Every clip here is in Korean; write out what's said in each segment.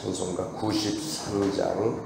찬송가 93장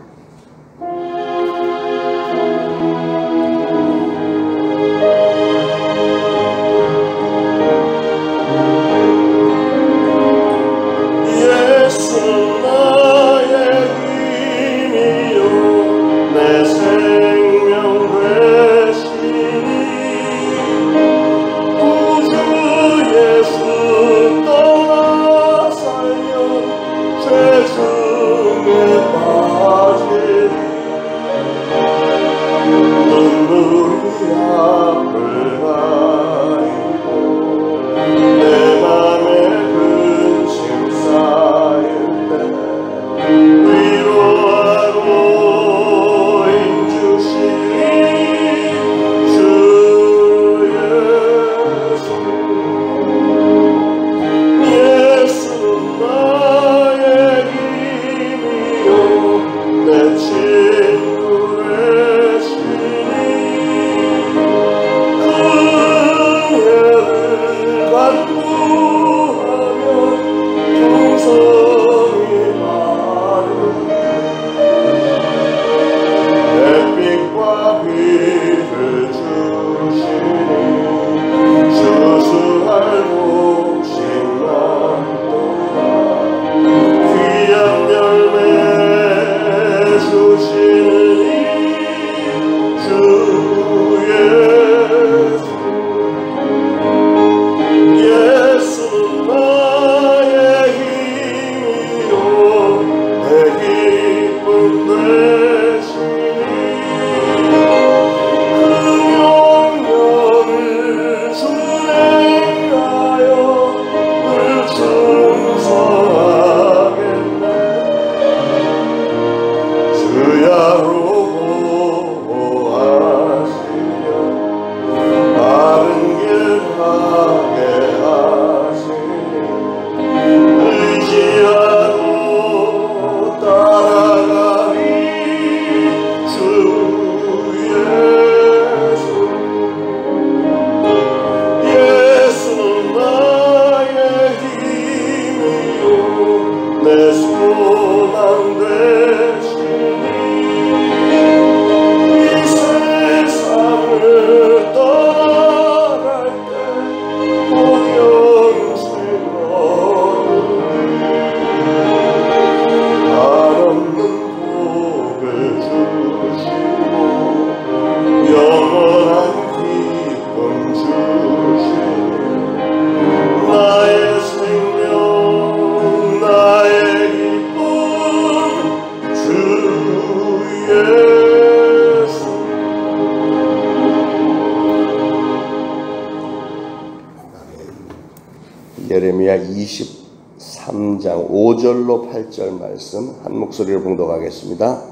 예레미야 23장 5절로 8절 말씀 한 목소리로 봉독하겠습니다.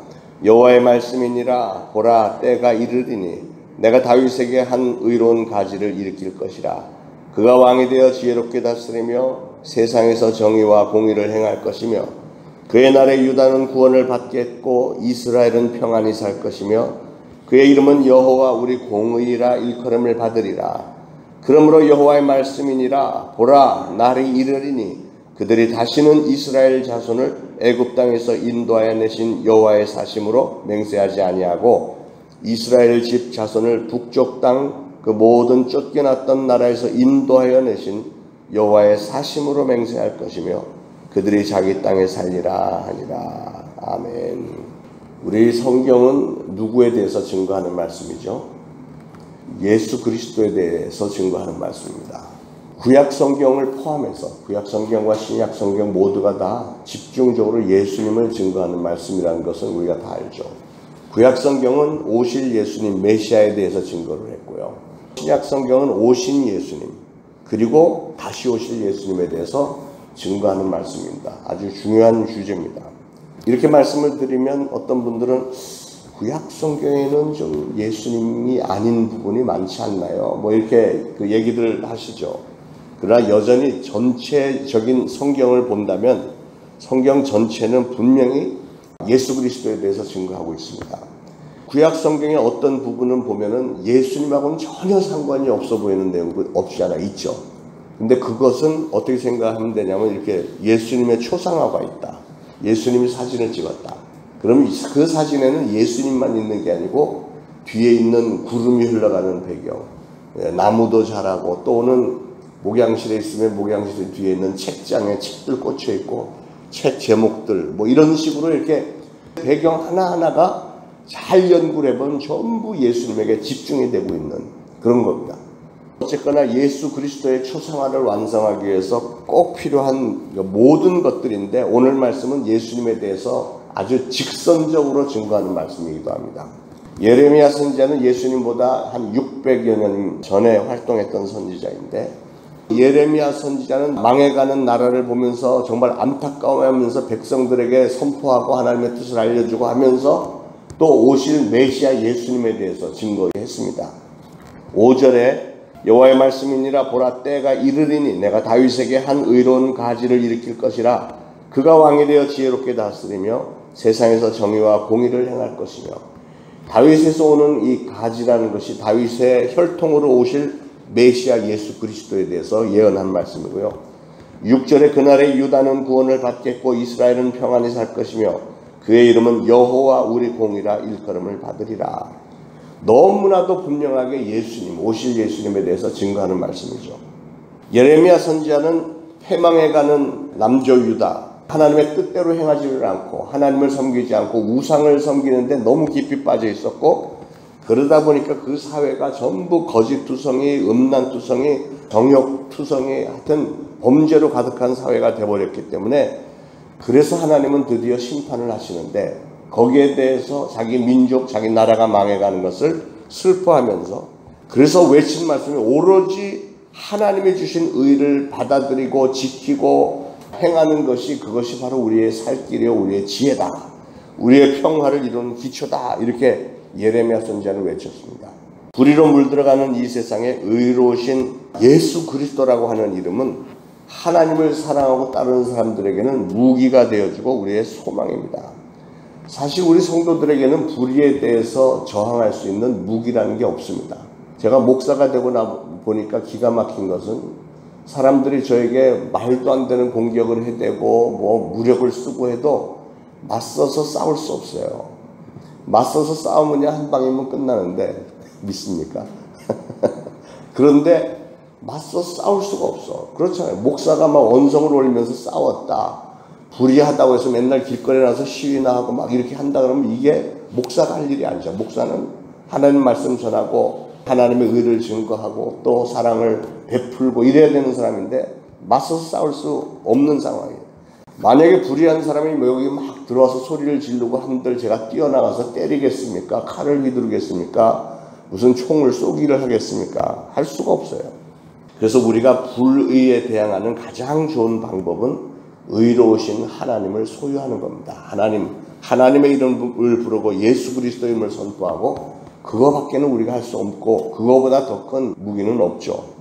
여호와의 말씀이니라. 보라, 때가 이르리니 내가 다윗에게 한 의로운 가지를 일으킬 것이라. 그가 왕이 되어 지혜롭게 다스리며 세상에서 정의와 공의를 행할 것이며 그의 날에 유다는 구원을 받겠고 이스라엘은 평안히 살 것이며 그의 이름은 여호와 우리 공의라 일컬음을 받으리라. 그러므로 여호와의 말씀이니라. 보라, 날이 이르리니 그들이 다시는 이스라엘 자손을 애굽 땅에서 인도하여 내신 여호와의 사심으로 맹세하지 아니하고 이스라엘 집 자손을 북쪽 땅 그 모든 쫓겨났던 나라에서 인도하여 내신 여호와의 사심으로 맹세할 것이며 그들이 자기 땅에 살리라 하니라. 아멘. 우리 성경은 누구에 대해서 증거하는 말씀이죠? 예수 그리스도에 대해서 증거하는 말씀입니다. 구약 성경을 포함해서 구약 성경과 신약 성경 모두가 다 집중적으로 예수님을 증거하는 말씀이라는 것은 우리가 다 알죠. 구약 성경은 오실 예수님 메시아에 대해서 증거를 했고요. 신약 성경은 오신 예수님 그리고 다시 오실 예수님에 대해서 증거하는 말씀입니다. 아주 중요한 주제입니다. 이렇게 말씀을 드리면 어떤 분들은 구약 성경에는 좀 예수님이 아닌 부분이 많지 않나요? 뭐 이렇게 그 얘기들 하시죠. 그러나 여전히 전체적인 성경을 본다면 성경 전체는 분명히 예수 그리스도에 대해서 증거하고 있습니다. 구약 성경의 어떤 부분은 보면은 예수님하고는 전혀 상관이 없어 보이는 내용도 없지 않아 있죠. 근데 그것은 어떻게 생각하면 되냐면 이렇게 예수님의 초상화가 있다. 예수님이 사진을 찍었다. 그럼 그 사진에는 예수님만 있는 게 아니고 뒤에 있는 구름이 흘러가는 배경, 나무도 자라고, 또는 목양실에 있으면 목양실 뒤에 있는 책장에 책들 꽂혀 있고 책 제목들 뭐 이런 식으로 이렇게 배경 하나하나가 잘 연구를 해보면 전부 예수님에게 집중이 되고 있는 그런 겁니다. 어쨌거나 예수 그리스도의 초상화를 완성하기 위해서 꼭 필요한 모든 것들인데, 오늘 말씀은 예수님에 대해서 아주 직선적으로 증거하는 말씀이기도 합니다. 예레미야 선지자는 예수님보다 한 600여 년 전에 활동했던 선지자인데, 예레미야 선지자는 망해가는 나라를 보면서 정말 안타까워하면서 백성들에게 선포하고 하나님의 뜻을 알려주고 하면서 또 오실 메시아 예수님에 대해서 증거했습니다. 5절에 여호와의 말씀이니라, 보라 때가 이르리니 내가 다윗에게 한 의로운 가지를 일으킬 것이라. 그가 왕이 되어 지혜롭게 다스리며 세상에서 정의와 공의를 행할 것이며. 다윗에서 오는 이 가지라는 것이 다윗의 혈통으로 오실 메시아 예수 그리스도에 대해서 예언한 말씀이고요. 6절에 그날에 유다는 구원을 받겠고 이스라엘은 평안히 살 것이며 그의 이름은 여호와 우리 공이라 일컬음을 받으리라. 너무나도 분명하게 예수님, 오실 예수님에 대해서 증거하는 말씀이죠. 예레미야 선지자는 패망해가는 남조 유다, 하나님의 뜻대로 행하지를 않고 하나님을 섬기지 않고 우상을 섬기는데 너무 깊이 빠져 있었고, 그러다 보니까 그 사회가 전부 거짓투성이, 음란투성이, 정욕투성이, 하여튼 범죄로 가득한 사회가 되어버렸기 때문에, 그래서 하나님은 드디어 심판을 하시는데 거기에 대해서 자기 민족, 자기 나라가 망해가는 것을 슬퍼하면서, 그래서 외친 말씀이 오로지 하나님이 주신 의를 받아들이고 지키고 행하는 것이, 그것이 바로 우리의 살 길이요 우리의 지혜다, 우리의 평화를 이루는 기초다, 이렇게 예레미야 선지자는 외쳤습니다. 불의로 물들어가는 이 세상에 의로우신 예수 그리스도라고 하는 이름은 하나님을 사랑하고 따르는 사람들에게는 무기가 되어주고 우리의 소망입니다. 사실 우리 성도들에게는 불의에 대해서 저항할 수 있는 무기라는 게 없습니다. 제가 목사가 되고 보니까 기가 막힌 것은, 사람들이 저에게 말도 안 되는 공격을 해대고 뭐 무력을 쓰고 해도 맞서서 싸울 수 없어요. 맞서서 싸우면 한 방이면 끝나는데 믿습니까? 그런데 맞서 싸울 수가 없어. 그렇잖아요. 목사가 막 언성을 올리면서 싸웠다, 불의하다고 해서 맨날 길거리에 나서 시위나 하고 막 이렇게 한다 그러면 이게 목사가 할 일이 아니죠. 목사는 하나님 말씀 전하고 하나님의 의를 증거하고 또 사랑을 베풀고 이래야 되는 사람인데 맞서서 싸울 수 없는 상황이에요. 만약에 불의한 사람이 여기 막 들어와서 소리를 지르고 한들 제가 뛰어나가서 때리겠습니까? 칼을 휘두르겠습니까? 무슨 총을 쏘기를 하겠습니까? 할 수가 없어요. 그래서 우리가 불의에 대항하는 가장 좋은 방법은 의로우신 하나님을 소유하는 겁니다. 하나님의 이름을 부르고 예수 그리스도의 이름을 선포하고, 그거밖에는 우리가 할 수 없고 그거보다 더 큰 무기는 없죠.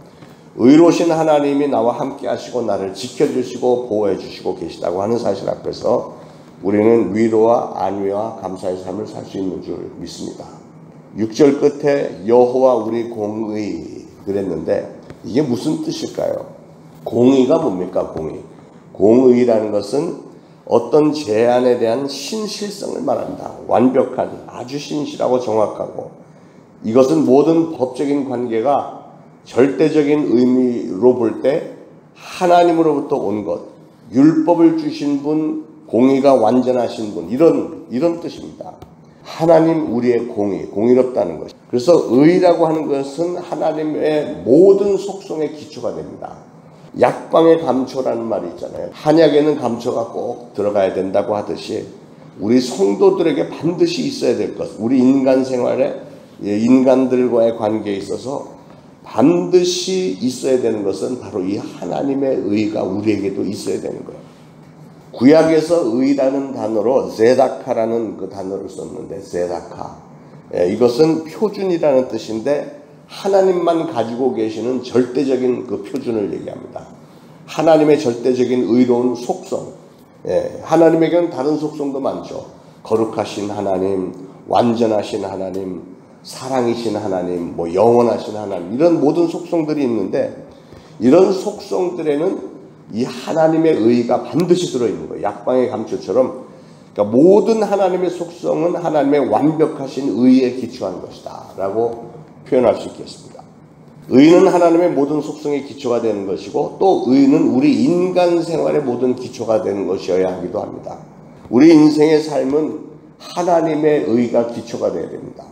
의로우신 하나님이 나와 함께 하시고 나를 지켜주시고 보호해 주시고 계시다고 하는 사실 앞에서 우리는 위로와 안위와 감사의 삶을 살 수 있는 줄 믿습니다. 6절 끝에 여호와 우리 공의 그랬는데, 이게 무슨 뜻일까요? 공의가 뭡니까? 공의라는 것은 어떤 제안에 대한 신실성을 말한다. 완벽한, 아주 신실하고 정확하고, 이것은 모든 법적인 관계가 절대적인 의미로 볼 때 하나님으로부터 온 것, 율법을 주신 분, 공의가 완전하신 분, 이런 뜻입니다. 하나님 우리의 공의롭다는 것. 그래서 의라고 하는 것은 하나님의 모든 속성의 기초가 됩니다. 약방의 감초라는 말이 있잖아요. 한약에는 감초가 꼭 들어가야 된다고 하듯이 우리 성도들에게 반드시 있어야 될 것, 우리 인간 생활에 인간들과의 관계에 있어서 반드시 있어야 되는 것은 바로 이 하나님의 의가 우리에게도 있어야 되는 거예요. 구약에서 의라는 단어로 제다카라는 그 단어를 썼는데, 제다카, 이것은 표준이라는 뜻인데 하나님만 가지고 계시는 절대적인 그 표준을 얘기합니다. 하나님의 절대적인 의로운 속성, 하나님에게는 다른 속성도 많죠. 거룩하신 하나님, 완전하신 하나님, 사랑이신 하나님, 영원하신 하나님, 이런 모든 속성들이 있는데, 이런 속성들에는 이 하나님의 의가 반드시 들어있는 거예요. 약방의 감초처럼. 그러니까 모든 하나님의 속성은 하나님의 완벽하신 의에 기초한 것이다 라고 표현할 수 있겠습니다. 의는 하나님의 모든 속성의 기초가 되는 것이고, 또 의는 우리 인간 생활의 모든 기초가 되는 것이어야 하기도 합니다. 우리 인생의 삶은 하나님의 의가 기초가 되어야 됩니다.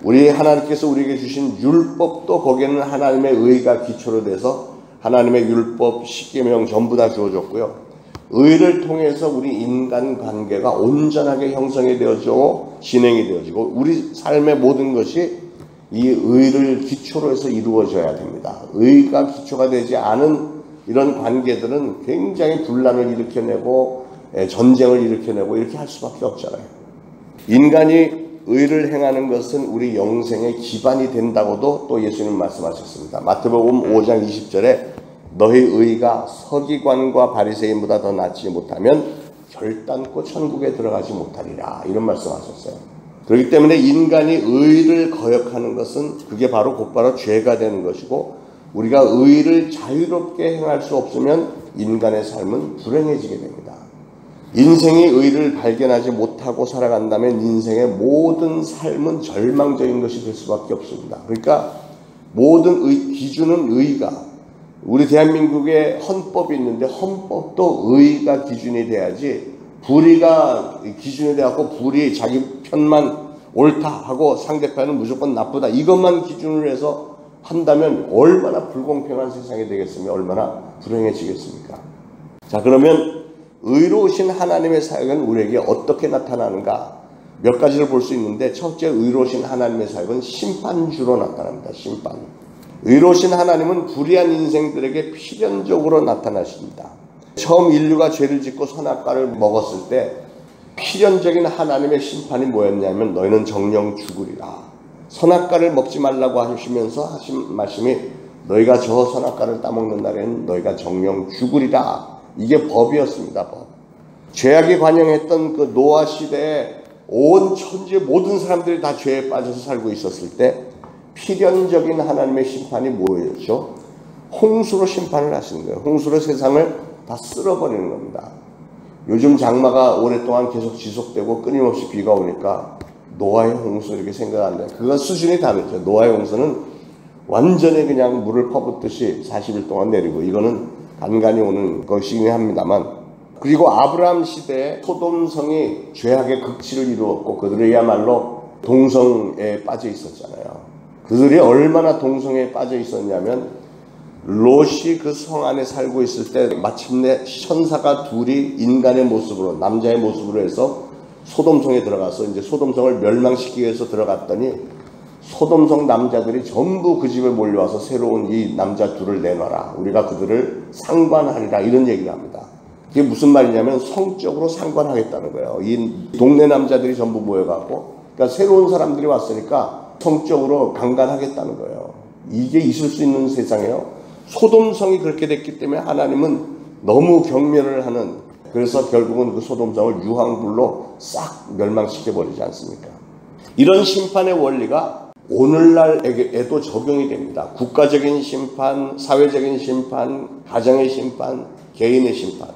우리 하나님께서 우리에게 주신 율법도 거기에는 하나님의 의가 기초로 돼서 하나님의 율법, 십계명 전부 다 주어졌고요. 의를 통해서 우리 인간 관계가 온전하게 형성이 되어지고 진행이 되어지고, 우리 삶의 모든 것이 이 의를 기초로 해서 이루어져야 됩니다. 의가 기초가 되지 않은 이런 관계들은 굉장히 분란을 일으켜내고 전쟁을 일으켜내고 이렇게 할 수밖에 없잖아요. 인간이 의를 행하는 것은 우리 영생의 기반이 된다고도 또 예수님 말씀하셨습니다. 마태복음 5장 20절에 너희 의가 서기관과 바리새인보다 더 낫지 못하면 결단코 천국에 들어가지 못하리라, 이런 말씀하셨어요. 그렇기 때문에 인간이 의를 거역하는 것은 그게 바로 곧바로 죄가 되는 것이고, 우리가 의를 자유롭게 행할 수 없으면 인간의 삶은 불행해지게 됩니다. 인생이 의를 발견하지 못하고 살아간다면 인생의 모든 삶은 절망적인 것이 될 수밖에 없습니다. 그러니까 모든 기준은 의가, 우리 대한민국에 헌법이 있는데 헌법도 의가 기준이 돼야지, 불의가 기준이 돼갖고 불이 자기 편만 옳다 하고 상대편은 무조건 나쁘다 이것만 기준으로 해서 한다면 얼마나 불공평한 세상이 되겠으며 얼마나 불행해지겠습니까? 자, 그러면 의로우신 하나님의 사역은 우리에게 어떻게 나타나는가? 몇 가지를 볼 수 있는데, 첫째, 의로우신 하나님의 사역은 심판주로 나타납니다. 심판. 의로우신 하나님은 불의한 인생들에게 필연적으로 나타나십니다. 처음 인류가 죄를 짓고 선악과를 먹었을 때 필연적인 하나님의 심판이 뭐였냐면 너희는 정령 죽으리라. 선악과를 먹지 말라고 하시면서 하신 말씀이 너희가 저 선악과를 따먹는 날에는 너희가 정령 죽으리라. 이게 법이었습니다. 법. 죄악이 관영했던 그 노아 시대에 온 천지의 모든 사람들이 다 죄에 빠져서 살고 있었을 때 필연적인 하나님의 심판이 뭐였죠? 홍수로 심판을 하시는 거예요. 홍수로 세상을 다 쓸어버리는 겁니다. 요즘 장마가 오랫동안 계속 지속되고 끊임없이 비가 오니까 노아의 홍수 이렇게 생각하는데 그건 수준이 다르죠. 노아의 홍수는 완전히 그냥 물을 퍼붓듯이 40일 동안 내리고, 이거는 간간히 오는 것이긴 합니다만, 그리고 아브라함 시대에 소돔성이 죄악의 극치를 이루었고 그들이야말로 동성에 빠져 있었잖아요. 그들이 얼마나 동성에 빠져 있었냐면 롯이 그 성 안에 살고 있을 때 마침내 천사가 둘이 인간의 모습으로, 남자의 모습으로 해서 소돔성에 들어가서 이제 소돔성을 멸망시키기 위해서 들어갔더니 소돔성 남자들이 전부 그 집에 몰려와서 새로운 이 남자 둘을 내놔라, 우리가 그들을 상관하리라, 이런 얘기를 합니다. 그게 무슨 말이냐면 성적으로 상관하겠다는 거예요. 이 동네 남자들이 전부 모여갖고, 그러니까 새로운 사람들이 왔으니까 성적으로 강간하겠다는 거예요. 이게 있을 수 있는 세상이에요. 소돔성이 그렇게 됐기 때문에 하나님은 너무 경멸을 하는, 그래서 결국은 그 소돔성을 유황불로 싹 멸망시켜버리지 않습니까? 이런 심판의 원리가 오늘날에도 적용이 됩니다. 국가적인 심판, 사회적인 심판, 가정의 심판, 개인의 심판.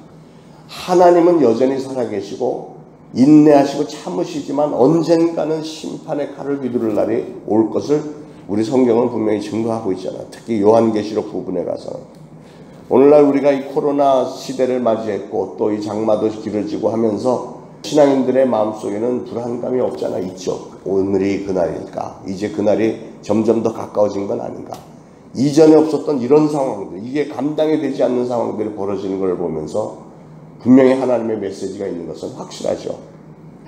하나님은 여전히 살아계시고 인내하시고 참으시지만 언젠가는 심판의 칼을 휘두를 날이 올 것을 우리 성경은 분명히 증거하고 있잖아요. 특히 요한계시록 부분에 가서. 오늘날 우리가 이 코로나 시대를 맞이했고 또 이 장마도 길어지고 하면서 신앙인들의 마음속에는 불안감이 없잖아. 있죠. 오늘이 그날일까? 이제 그날이 점점 더 가까워진 건 아닌가? 이전에 없었던 이런 상황들, 이게 감당이 되지 않는 상황들이 벌어지는 걸 보면서 분명히 하나님의 메시지가 있는 것은 확실하죠.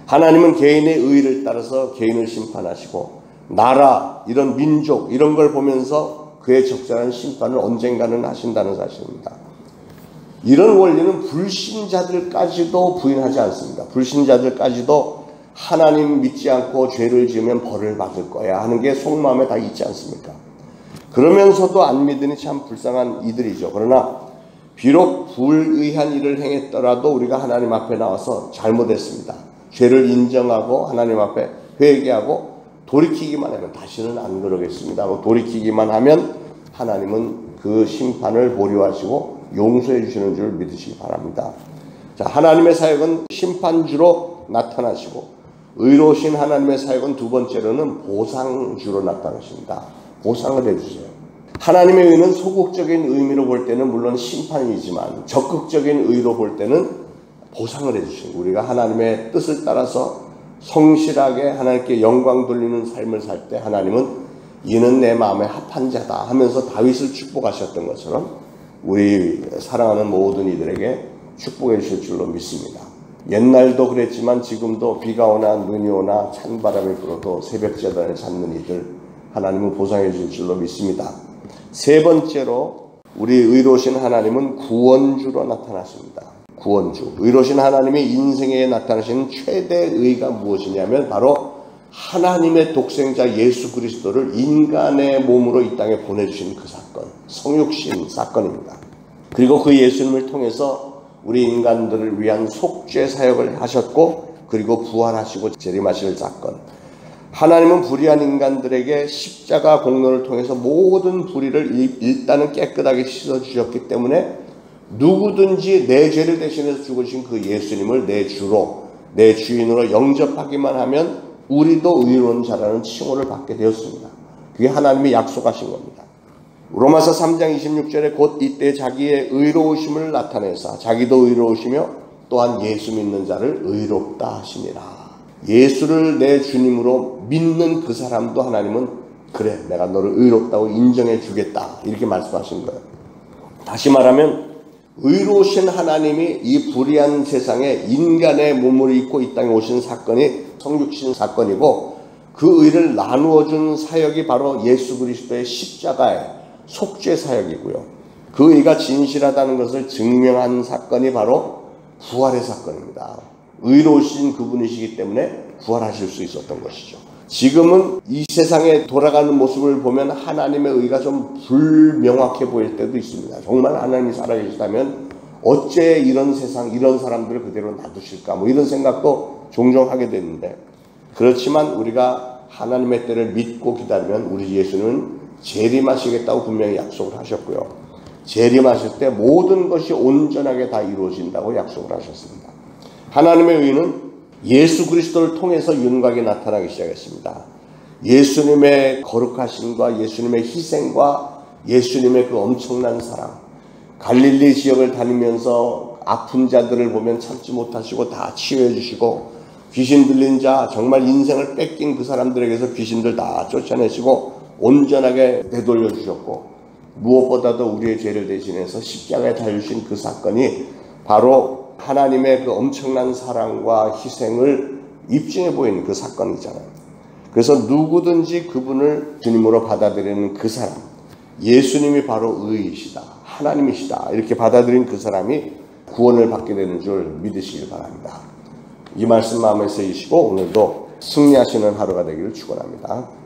하나님은 개인의 의를 따라서 개인을 심판하시고 나라, 이런 민족, 이런 걸 보면서 그의 적절한 심판을 언젠가는 하신다는 사실입니다. 이런 원리는 불신자들까지도 부인하지 않습니다. 불신자들까지도 하나님 믿지 않고 죄를 지으면 벌을 받을 거야 하는 게 속마음에 다 있지 않습니까? 그러면서도 안 믿으니 참 불쌍한 이들이죠. 그러나 비록 불의한 일을 행했더라도 우리가 하나님 앞에 나와서 잘못했습니다. 죄를 인정하고 하나님 앞에 회개하고 돌이키기만 하면 다시는 안 그러겠습니다 하고 돌이키기만 하면 하나님은 그 심판을 보류하시고 용서해 주시는 줄 믿으시기 바랍니다. 자, 하나님의 사역은 심판주로 나타나시고 의로우신 하나님의 사역은 두 번째로는 보상주로 나타나십니다. 보상을 해주세요. 하나님의 의는 소극적인 의미로 볼 때는 물론 심판이지만 적극적인 의로 볼 때는 보상을 해주십니다. 우리가 하나님의 뜻을 따라서 성실하게 하나님께 영광 돌리는 삶을 살 때 하나님은 이는 내 마음에 합한 자다 하면서 다윗을 축복하셨던 것처럼 우리 사랑하는 모든 이들에게 축복해 주실 줄로 믿습니다. 옛날도 그랬지만 지금도 비가 오나 눈이 오나 찬바람이 불어도 새벽 제단을 찾는 이들 하나님은 보상해 주실 줄로 믿습니다. 세 번째로 우리 의로우신 하나님은 구원주로 나타나십니다. 구원주. 의로우신 하나님이 인생에 나타나시는 최대의 의가 무엇이냐면 바로 하나님의 독생자 예수 그리스도를 인간의 몸으로 이 땅에 보내주신 그 사건, 성육신 사건입니다. 그리고 그 예수님을 통해서 우리 인간들을 위한 속죄 사역을 하셨고 그리고 부활하시고 재림하실 사건. 하나님은 불의한 인간들에게 십자가 공로를 통해서 모든 불의를 일단은 깨끗하게 씻어주셨기 때문에 누구든지 내 죄를 대신해서 죽으신 그 예수님을 내 주로, 내 주인으로 영접하기만 하면 우리도 의로운 자라는 칭호를 받게 되었습니다. 그게 하나님이 약속하신 겁니다. 로마서 3장 26절에 곧 이때 자기의 의로우심을 나타내사 자기도 의로우시며 또한 예수 믿는 자를 의롭다 하시니라. 예수를 내 주님으로 믿는 그 사람도 하나님은 그래 내가 너를 의롭다고 인정해 주겠다 이렇게 말씀하신 거예요. 다시 말하면 의로우신 하나님이 이 불의한 세상에 인간의 몸을 입고 이 땅에 오신 사건이 성육신 사건이고 그 의를 나누어 준 사역이 바로 예수 그리스도의 십자가의 속죄 사역이고요. 그 의가 진실하다는 것을 증명한 사건이 바로 부활의 사건입니다. 의로우신 그분이시기 때문에 부활하실 수 있었던 것이죠. 지금은 이 세상에 돌아가는 모습을 보면 하나님의 의가 좀 불명확해 보일 때도 있습니다. 정말 하나님이 살아계시다면 어째 이런 세상, 이런 사람들을 그대로 놔두실까? 뭐 이런 생각도 종종 하게 되는데 그렇지만 우리가 하나님의 때를 믿고 기다리면 우리 예수는 재림하시겠다고 분명히 약속을 하셨고요. 재림하실 때 모든 것이 온전하게 다 이루어진다고 약속을 하셨습니다. 하나님의 의는 예수 그리스도를 통해서 윤곽이 나타나기 시작했습니다. 예수님의 거룩하심과 예수님의 희생과 예수님의 그 엄청난 사랑, 갈릴리 지역을 다니면서 아픈 자들을 보면 참지 못하시고 다 치유해 주시고 귀신 들린 자 정말 인생을 뺏긴 그 사람들에게서 귀신들 다 쫓아내시고 온전하게 되돌려 주셨고 무엇보다도 우리의 죄를 대신해서 십자가에 달리신 그 사건이 바로 하나님의 그 엄청난 사랑과 희생을 입증해 보이는 그 사건이잖아요. 그래서 누구든지 그분을 주님으로 받아들이는 그 사람, 예수님이 바로 의이시다, 하나님이시다 이렇게 받아들인 그 사람이 구원을 받게 되는 줄 믿으시길 바랍니다. 이 말씀 마음에 새기시고 오늘도 승리하시는 하루가 되기를 축원합니다.